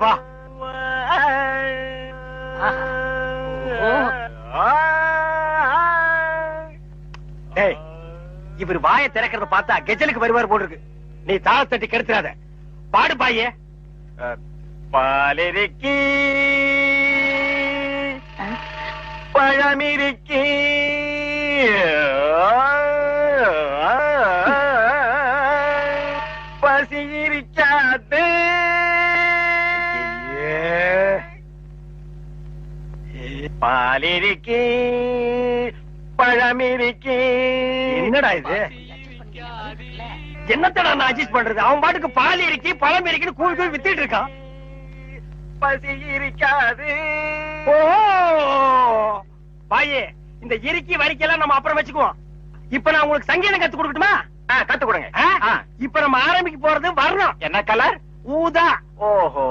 வா. டேய், இவர் வாயை திறக்கிறத பார்த்தா கெஜலுக்கு வருவார் போல் இருக்கு. நீ தாள தட்டி கெடுத்துறாத. பாடு பாயே. பாலிருக்கி பழமிருக்கி பசி இருக்காது. பாலிருக்கி பழமிருக்கி. என்னடா இது? என்னத்தடா நான் அட்ஜஸ்ட் பண்றது? அவன் பாட்டுக்கு பால் இருக்கி பழம் இருக்குன்னு கூழ் கூழ் வித்துட்டு இருக்கான். பசி இருக்காது. ஓ பாயே, இந்த இறுக்கி வரிக்கெல்லாம் நம்ம அப்புறம் வச்சுக்குவோம். இப்ப நான் உங்களுக்கு சங்கீதம் கத்து கொடுக்கட்டுமா? கத்து கொடுங்க. இப்ப நம்ம ஆரம்பிக்க போறது வரணும். என்ன கலர்? ஊதா. ஓஹோ.